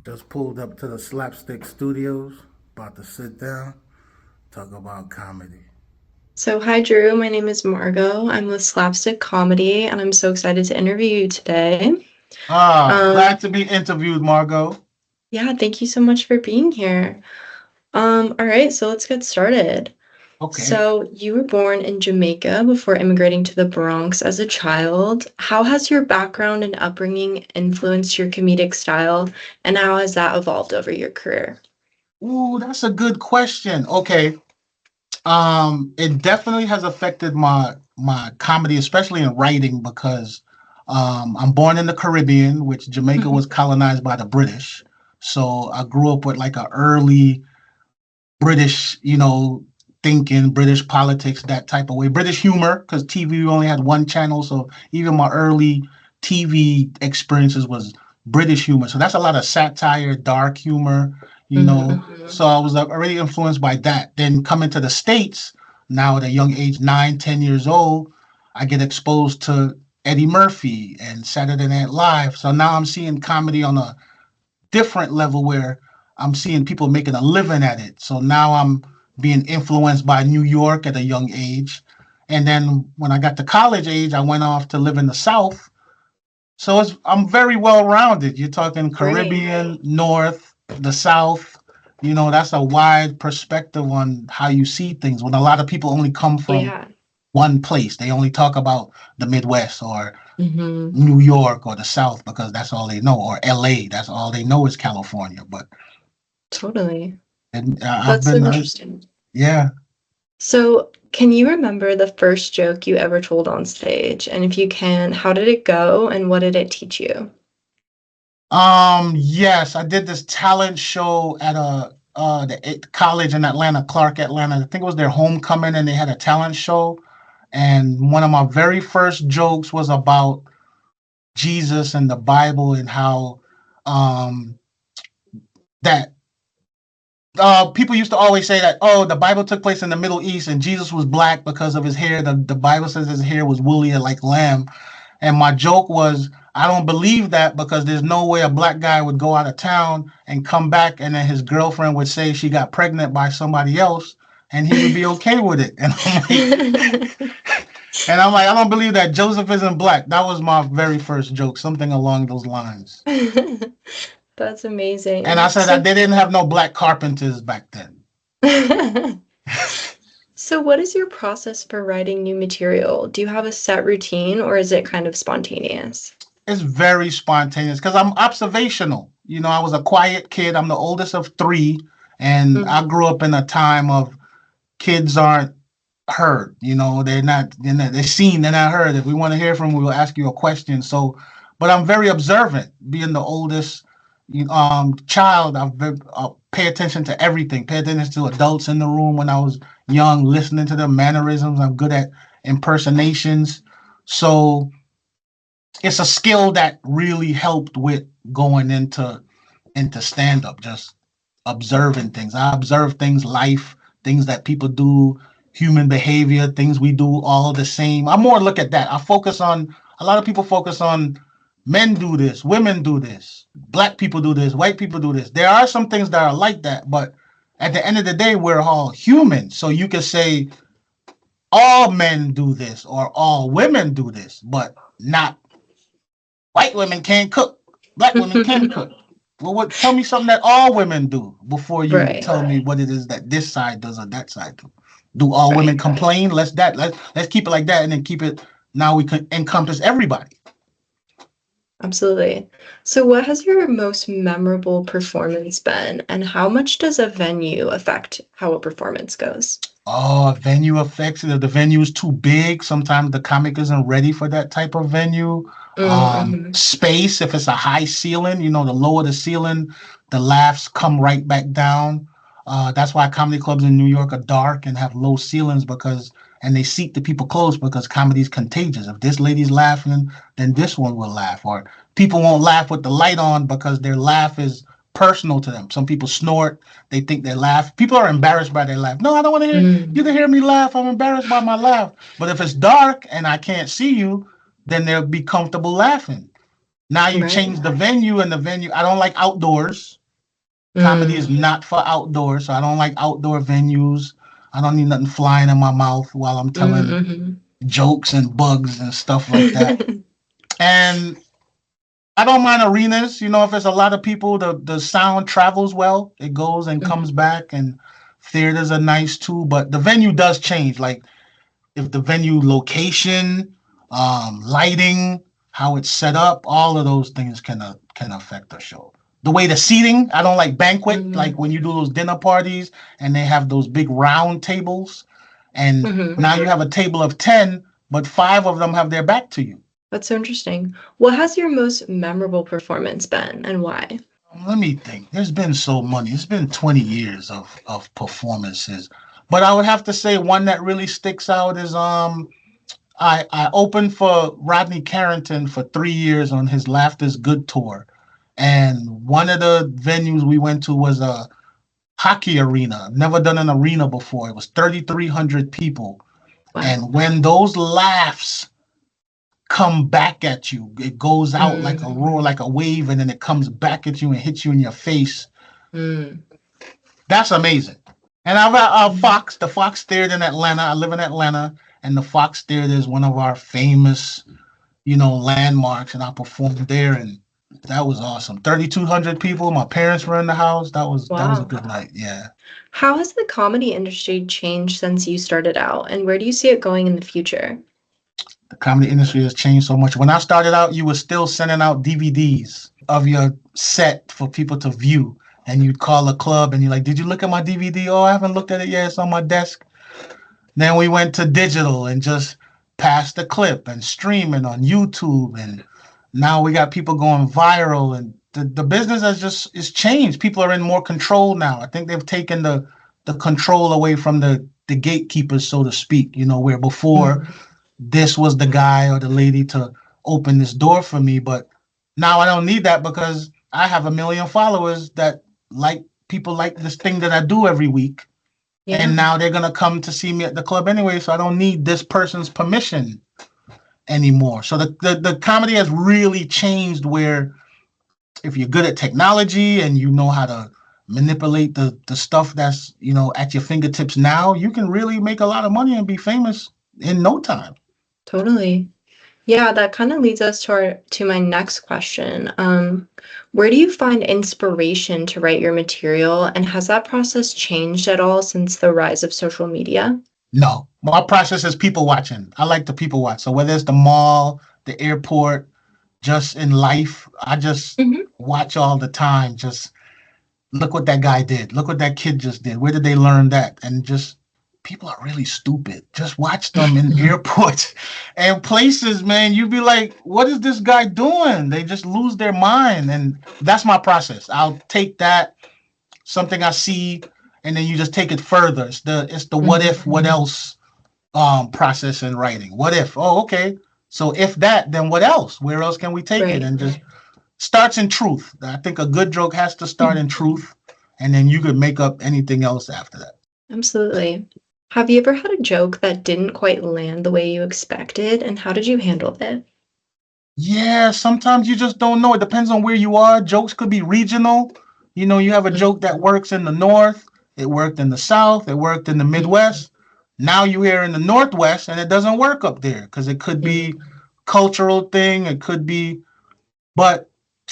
Just pulled up to the SlapStik Studios. About to sit down, talk about comedy. So, hi Drew, my name is Margo. I'm with SlapStik Comedy, and I'm so excited to interview you today. Glad Um, to be interviewed, Margo. yeah, thank you so much for being here. All right, so let's get started. Okay. So, you were born in Jamaica before immigrating to the Bronx as a child. How has your background and upbringing influenced your comedic style, and how has that evolved over your career? Ooh, that's a good question. Okay. It definitely has affected my comedy, especially in writing, because I'm born in the Caribbean, which Jamaica was colonized by the British. So I grew up with like a early British, thinking, British politics, that type of way. British humor, because TV we only had one channel, so even my early TV experiences was British humor. So that's a lot of satire, dark humor, you know. Mhm. So I was already influenced by that. Then coming to the States, now at a young age, 9, 10 years old, I get exposed to Eddie Murphy and Saturday Night Live. So now I'm seeing comedy on a different level where I'm seeing people making a living at it. So now I'm being influenced by New York at a young age. And then when I got to college age, I went off to live in the South. So I'm very well rounded. You're talking Great. Caribbean, North, the South. That's a wide perspective on how you see things. When a lot of people only come from Yeah. one place, they only talk about the Midwest or Hmm. New York or the South because that's all they know, or LA, that's all they know is California. But Totally. and I've That's so been, interesting. yeah. So, can you remember the first joke you ever told on stage? And if you can, how did it go and what did it teach you? Yes, I did this talent show at the college in Atlanta, Clark, Atlanta. I think it was their homecoming, and they had a talent show. And one of my very first jokes was about Jesus and the Bible and how um that people used to always say that, oh, the Bible took place in the Middle East and Jesus was black because of his hair. The Bible says his hair was woolly like lamb. And my joke was, I don't believe that because there's no way a black guy would go out of town and come back and then his girlfriend would say she got pregnant by somebody else and he would be okay with it. And I'm like, I don't believe that Joseph isn't black. That was my very first joke, something along those lines. That's And I amazing. said that they didn't have no black carpenters back then. So, what is your process for writing new material? Do you have a set routine or is it kind of spontaneous? It's very spontaneous because I'm observational. I was a quiet kid. I'm the oldest of three, and I Mhm. grew up in a time of kids aren't heard. They're seen, they're not heard. If we want to hear from, we will ask you a question. So, but I'm very observant. Being the oldest child, I pay attention to everything. Pay attention to adults in the room when I was young, listening to their mannerisms. I'm good at impersonations. So it's a skill that really helped with going into stand up, just observing things. I observe things, life, things that people do, human behavior, things we do all the same. I more look at that. I focus on A lot of people focus on men do this, women do this, black people do this, white people do this. There are some things that are like that, but at the end of the day, we're all human. So you can say all men do this or all women do this, but not white women can't cook, black women can cook. Well, tell me something that all women do before you Right, tell me what it is that this side does or that side do. Do all women right. complain? Let's keep it like that, and then keep it. Now we can encompass everybody. Absolutely. So, what has your most memorable performance been, and how much does a venue affect how a performance goes? Oh, venue effects. If the venue is too big, sometimes the comic isn't ready for that type of venue. Mm-hmm. Space, if it's a high ceiling, the lower the ceiling, the laughs come right back down. That's why comedy clubs in New York are dark and have low ceilings and they seat the people close because comedy is contagious. If this lady's laughing, then this one will laugh. Or people won't laugh with the light on because their laugh is personal to them. Some people snort, they think they laugh. People are embarrassed by their laugh. No, I don't want to hear you Mm. to hear me laugh. I'm embarrassed by my laugh. But if it's dark and I can't see you, then they'll be comfortable laughing. Now you Right. change the venue, and the venue, I don't like outdoors. Comedy is Mm. not for outdoors, so I don't like outdoor venues. I don't need nothing flying in my mouth while I'm telling Mm-hmm. jokes and bugs and stuff like that. And I don't mind arenas. You know, if there's a lot of people, the sound travels well. It goes and comes Mhm. back, and theaters are nice too. But the venue does change. Like if the venue location, lighting, how it's set up, all of those things can affect the show. The way the seating, I don't like banquet, like Mhm. when you do those dinner parties and they have those big round tables, and Mhm. now you have a table of 10, but five of them have their back to you. That's so interesting. What has your most memorable performance been and why? Let me think. There's been so many. It's been 20 years of performances. But I would have to say one that really sticks out is I opened for Rodney Carrington for 3 years on his Laughter's Good tour. And one of the venues we went to was a hockey arena. I've never done an arena before. It was 3,300 people. Wow. And when those laughs come back at you, it goes out like a Mm. roar, like a wave, and then it comes back at you and hits you in your face. Mm. That's amazing. And I've Fox, the Fox Theater in Atlanta. I live in Atlanta, and the Fox Theater is one of our famous, landmarks, and I performed there, and that was awesome. 3,200 people. My parents were in the house. That was a Wow. good night. Yeah, How has the comedy industry changed since you started out, and where do you see it going in the future? the comedy industry has changed so much. When I started out, you were still sending out DVDs of your set for people to view, and you'd call a club, and you're like, "Did you look at my DVD? Oh, I haven't looked at it yet. It's on my desk." Then we went to digital and just passed the clip and streaming on YouTube, and now we got people going viral, and the business has just is changed. People are in more control now. I think they've taken the control away from the gatekeepers, so to speak. Where before Mm. this was the guy or the lady to open this door for me, but now I don't need that because I have a million followers that like people like this thing that I do every week, and Yeah, now they're gonna come to see me at the club anyway, so I don't need this person's permission anymore. So the comedy has really changed where if you're good at technology and you know how to manipulate the stuff that's at your fingertips now, you can really make a lot of money and be famous in no time. totally. Yeah, that kind of leads us to my next question. Where do you find inspiration to write your material, and has that process changed at all since the rise of social media? No, my process is people watching. I like the people watch. So whether it's the mall, the airport, just in life, I just Hmm. watch all the time. Just look what that guy did. Look what that kid just did. Where did they learn that? And just people are really stupid. Just watch them in airports and places, man. You'd be like, what is this guy doing? They just lose their mind. And that's my process. I'll take that, something I see, and then you just take it further. It's the what Hmm. if, what else process in writing. What if? Oh, okay. So if that, then what else? Where else can we take it? Right. And just starts in truth. I think a good joke has to start in truth, and then you could make up anything else after that. Absolutely. Have you ever had a joke that didn't quite land the way you expected, and how did you handle it? Yeah, sometimes you just don't know. It depends on where you are. Jokes could be regional. You have a joke that works in the north, it worked in the south, it worked in the Midwest. Now you're here in the Northwest and it doesn't work up there because it could be Mm-hmm. cultural thing, it could be, but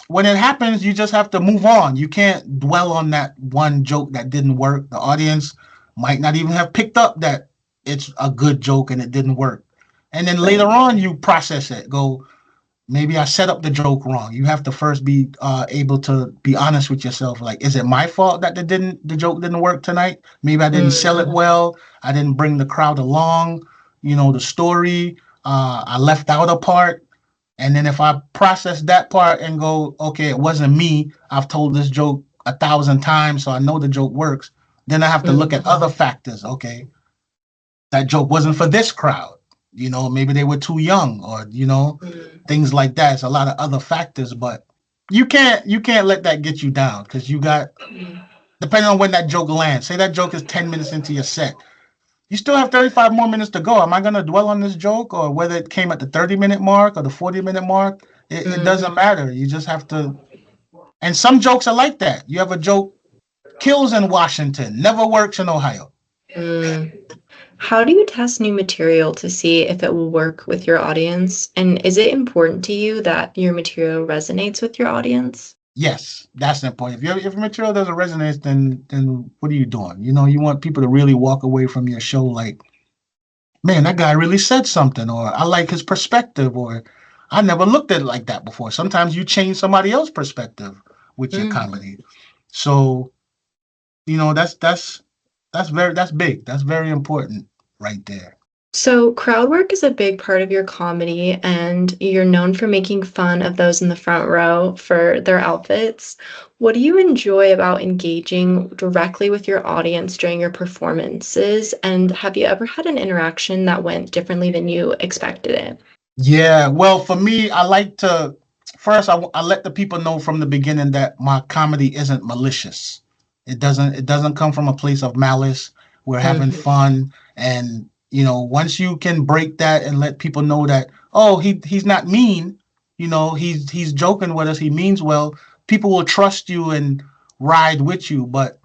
when it happens, you just have to move on. You can't dwell on that one joke that didn't work. The audience might not even have picked up that it's a good joke and it didn't work. And then later Right. on, you process it. Go, maybe I set up the joke wrong. You have to first be able to be honest with yourself. Like, is it my fault that the joke didn't work tonight? Maybe I didn't sell it Mm. well. I didn't bring the crowd along. The story. I left out a part. And then if I process that part and go, okay, it wasn't me. I've told this joke 1,000 times, so I know the joke works. Then I have to look at Mm. other factors. Okay, that joke wasn't for this crowd. Maybe they were too young, or Mm. things like that. It's a lot of other factors, but you can't let that get you down because you got, Mm. depending on when that joke lands. Say that joke is 10 minutes into your set. You still have 35 more minutes to go. Am I going to dwell on this joke, or whether it came at the 30-minute mark or the 40-minute mark? It doesn't matter. You just have to. And some jokes are like that. You have a joke, kills in Washington, never works in Ohio. Mm. How do you test new material to see if it will work with your audience? And is it important to you that your material resonates with your audience? Yes, that's important. If your material doesn't resonate, then what are you doing? You know, you want people to really walk away from your show like, man, that guy really said something, or I like his perspective, or I never looked at it like that before. Sometimes you change somebody else's perspective with your comedy. So, you know, that's big. That's very important right there. So, crowd work is a big part of your comedy, and you're known for making fun of those in the front row for their outfits. What do you enjoy about engaging directly with your audience during your performances? And have you ever had an interaction that went differently than you expected it? Yeah, well, for me, I like to first I let the people know from the beginning that my comedy isn't malicious. It doesn't come from a place of malice. We're having fun, and you know, once you can break that and let people know that, oh, he's not mean, you know, he's joking with us, he means well, people will trust you and ride with you. But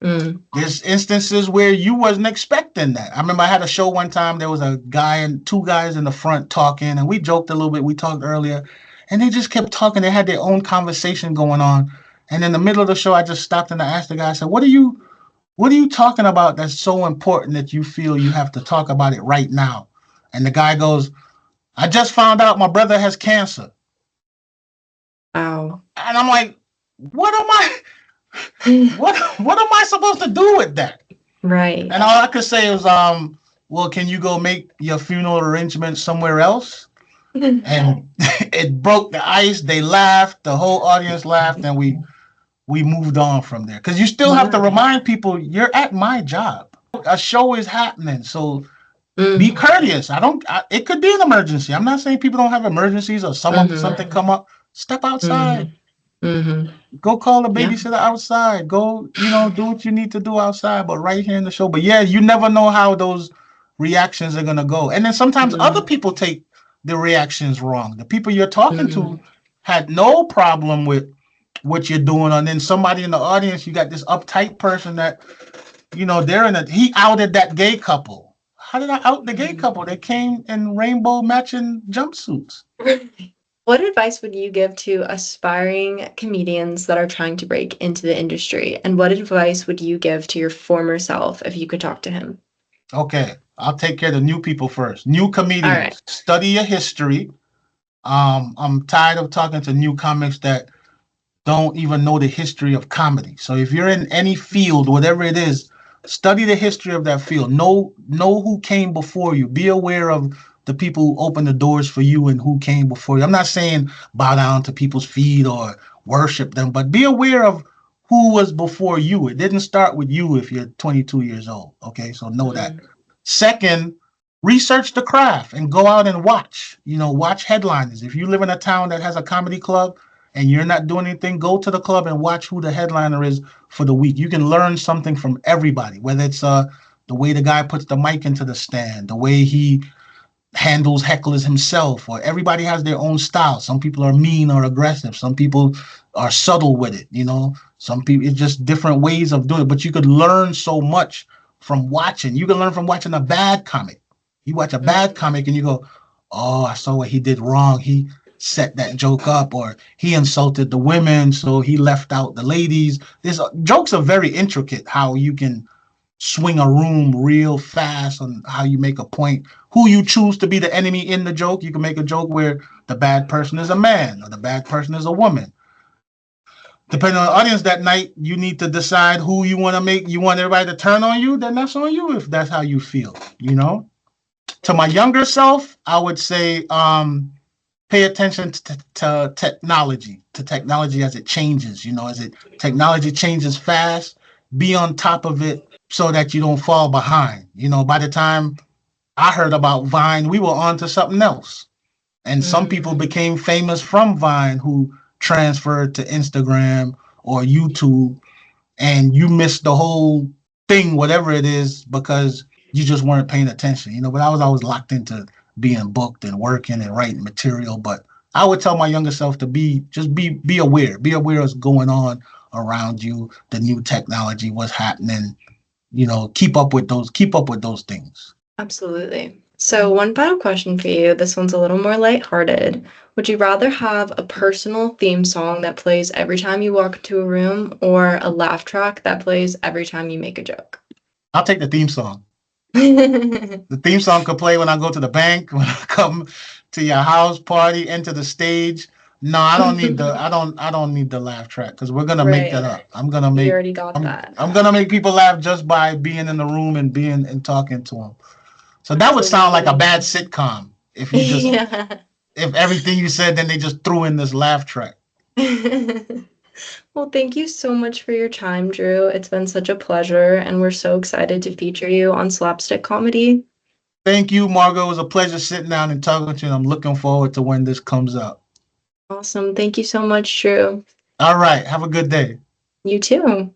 there's instances where you wasn't expecting that. I remember I had a show one time. There was a guy and two guys in the front talking, and we joked a little bit. We talked earlier, and they just kept talking. They had their own conversation going on. And in the middle of the show, I just stopped and I asked the guy, I said, what are you talking about that's so important that you feel you have to talk about it right now? And the guy goes, I just found out my brother has cancer. Wow. And I'm like, what am I what am I supposed to do with that? Right. And all I could say was, well, can you go make your funeral arrangements somewhere else? And it broke the ice. They laughed. The whole audience laughed, and we moved on from there. Because you still have to remind people you're at my job. A show is happening, so be courteous. It could be an emergency. I'm not saying people don't have emergencies or something come up. Step outside. Go call the babysitter outside. Go, you know, do what you need to do outside, but right here in the show. But yeah, you never know how those reactions are gonna go. And then sometimes other people take the reactions wrong. The people you're talking to had no problem with what you're doing, and then somebody in the audience, you got this uptight person that, you know, he outed that gay couple. How did I out the gay couple? They came in rainbow matching jumpsuits. What advice would you give to aspiring comedians that are trying to break into the industry? And what advice would you give to your former self if you could talk to him? Okay, I'll take care of the new people first. New comedians, right. Study your history. I'm tired of talking to new comics that don't even know the history of comedy. So if you're in any field, whatever it is, study the history of that field. Know who came before you. Be aware of the people who opened the doors for you and who came before you. I'm not saying bow down to people's feet or worship them, but be aware of who was before you. It didn't start with you if you're 22 years old. Okay, so know that. Second, research the craft and go out and watch. You know, watch headliners. If you live in a town that has a comedy club and you're not doing anything, go to the club and watch who the headliner is for the week. You can learn something from everybody, whether it's the way the guy puts the mic into the stand, the way he handles hecklers himself, or everybody has their own style. Some people are mean or aggressive. Some people are subtle with it. You know, some people, it's just different ways of doing it. But you could learn so much from watching. You can learn from watching a bad comic. You watch a bad comic and you go, oh, I saw what he did wrong. He set that joke up, or he insulted the women, so he left out the ladies. Jokes are very intricate, how you can swing a room real fast on how you make a point, who you choose to be the enemy in the joke. You can make a joke where the bad person is a man or the bad person is a woman. Depending on the audience that night, you need to decide who you want to make. You want everybody to turn on you, then that's on you if that's how you feel, you know? To my younger self, I would say pay attention to technology as it changes. You know, technology changes fast, be on top of it so that you don't fall behind. You know, by the time I heard about Vine, we were on to something else. And some people became famous from Vine who transferred to Instagram or YouTube, and you missed the whole thing, whatever it is, because you just weren't paying attention, but I was always locked into being booked and working and writing material. But I would tell my younger self to be aware, be aware of what's going on around you, the new technology, what's happening. Keep up with those things. Absolutely. So, one final question for you. This one's a little more lighthearted. Would you rather have a personal theme song that plays every time you walk into a room or a laugh track that plays every time you make a joke? I'll take the theme song. The theme song could play when I go to the bank, when I come to your house party, enter the stage. No, I don't need the laugh track because we're gonna make that Right. up. I'm gonna You make already got that. I'm gonna make people laugh just by being in the room and being and talking to them. So that would sound like a bad sitcom Yeah. if everything you said, then they just threw in this laugh track. Well, thank you so much for your time, Drew. It's been such a pleasure, and we're so excited to feature you on SlapStik Comedy. Thank you, Margo. It was a pleasure sitting down and talking to you. And I'm looking forward to when this comes out. Awesome. Thank you so much, Drew. All right. Have a good day. You too.